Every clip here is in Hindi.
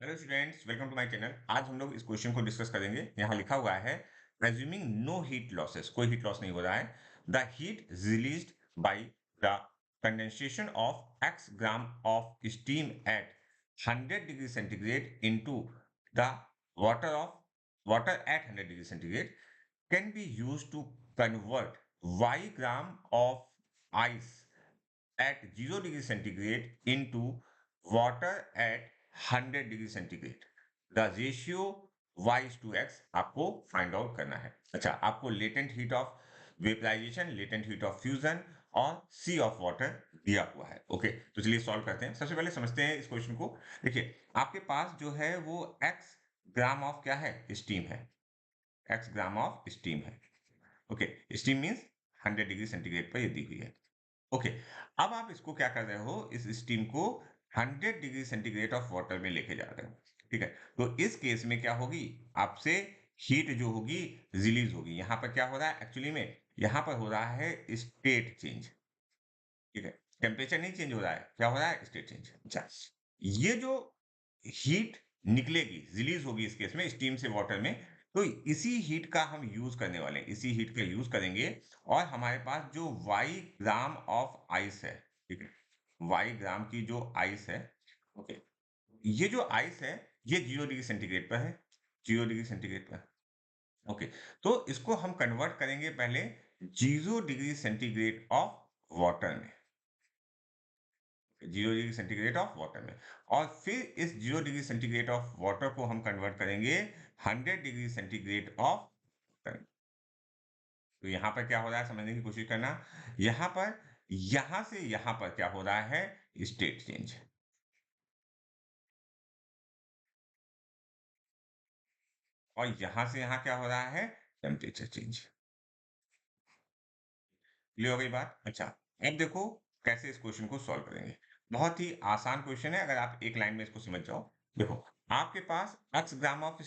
Hello students, welcome to my channel. आज हम लोग इस क्वेश्चन को डिस्कस करेंगे। यहाँ लिखा हुआ है assuming नो हीट लॉसेस, कोई हीट लॉस नहीं हो रहा है। The heat released by the condensation of x gram of steam eight 100 degree centigrade into the water at 100 degree centigrade can be used to convert y gram of ice at 0 degree centigrade into water at 100 degree centigrade. The ratio y is to x आपको फाइंड आउट करना है। अच्छा, आपको latent heat of vaporisation, latent heat of fusion और सी ऑफ वाटर दिया हुआ है। ओके, तो चलिए सॉल्व करते हैं। सबसे पहले समझते हैं इस क्वेश्चन को। देखिए, आपके पास जो है वो x ग्राम ऑफ क्या है, स्टीम है। x ग्राम ऑफ स्टीम है। Okay, steam means 100 degree centigrade पर ये दी हुई है। ओके, अब आप इसको क्या कर रहे हो, इस स्टीम को 100 डिग्री सेंटीग्रेड ऑफ वाटर में लेके जा रहे हो। ठीक है, तो इस केस में क्या होगी, आपसे हीट जो होगी रिलीज होगी। यहां पर क्या हो रहा है, एक्चुअली में यहां पर हो रहा है स्टेट चेंज। ठीक है, टेम्परेचर नहीं चेंज हो रहा है, क्या हो रहा है, स्टेट चेंज। अच्छा, ये जो हीट निकलेगी, रिलीज होगी इस केस में स्टीम से वाटर में, तो इसी हीट का हम यूज करने वाले हैं, इसी हीट का यूज करेंगे। और हमारे पास जो वाई ग्राम ऑफ आइस है, ठीक है, वाई ग्राम की जो आइस है, ओके, ये जो आइस है ये 0 डिग्री सेंटीग्रेड पर है, 0 डिग्री सेंटीग्रेड पर। ओके, तो इसको हम कन्वर्ट करेंगे पहले 0 डिग्री सेंटीग्रेड ऑफ वाटर में, 0 डिग्री सेंटीग्रेड ऑफ वाटर में। और फिर इस 0 डिग्री सेंटीग्रेड ऑफ वाटर को हम कन्वर्ट करेंगे 100 डिग्री सेंटीग्रेड ऑफ वाटर। तो यहां पर क्या हो रहा है, समझने की कोशिश करना। यहां पर, यहां से यहां पर क्या हो रहा है, स्टेट चेंज। और यहां से यहां क्या हो रहा है, टेम्परेचर चेंज। क्लियर हो गई बात। अच्छा, अब देखो कैसे इस क्वेश्चन को सॉल्व करेंगे। बहुत ही आसान क्वेश्चन है, अगर आप एक लाइन में इसको समझ जाओ। देखो, आपके पास x ग्राम ऑफ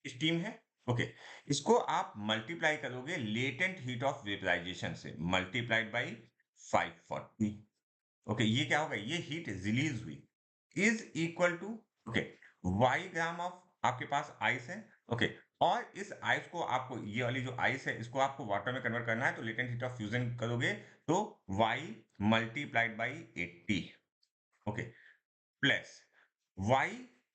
स्टीम है। ओके, इसको आप मल्टीप्लाई करोगे लेटेंट हीट ऑफ वेपराइजेशन से, मल्टीप्लाइड बाई 540। ओके, ये क्या होगा, ये हीट रिलीज हुई is equal to, okay, y gram of आपके पास आइस है। ओके, और इस आइस को आपको, ये वाली जो आइस है इसको आपको वाटर में कन्वर्ट करना है, तो लेटेंट हीट ऑफ फ्यूजन करोगे तो y multiplied by 80। Okay, plus y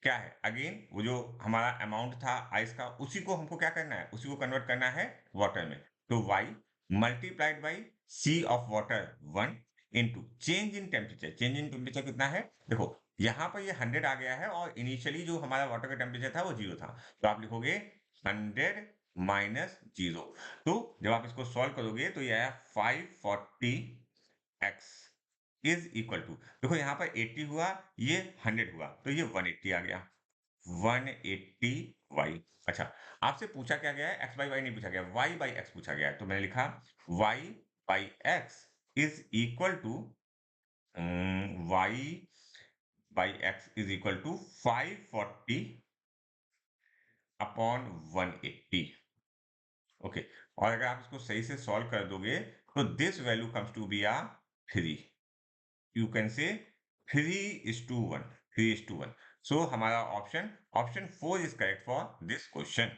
क्या है, अगेन वो जो हमारा अमाउंट था आइस का, उसी को हमको क्या करना है, उसी को कन्वर्ट करना है वाटर में। तो y multiplied by c of water 1 into change in temperature. Change in temperature कितना है, देखो यहां पर ये 100 आ गया है और इनिशियली जो हमारा वाटर का टेम्परेचर था वो 0 था, तो आप लिखोगे 100 माइनस 0। तो जब आप इसको सॉल्व करोगे तो ये आया 540 x इज इक्वल टू, देखो यहाँ पर 80 हुआ, ये 100 हुआ, तो ये 180 आ गया, 180 वाई। अच्छा, आपसे पूछा क्या गया है, एक्स बाई वाई नहीं पूछा गया, वाई बाई एक्स पूछा गया है, तो मैंने लिखा y by x is equal to, y by x is equal to 540 upon 180। Okay, और अगर आप इसको सही से सॉल्व कर दोगे तो this value comes to be ah 3। You can say 3:1, 3:1। So हमारा option 4 is correct for this question.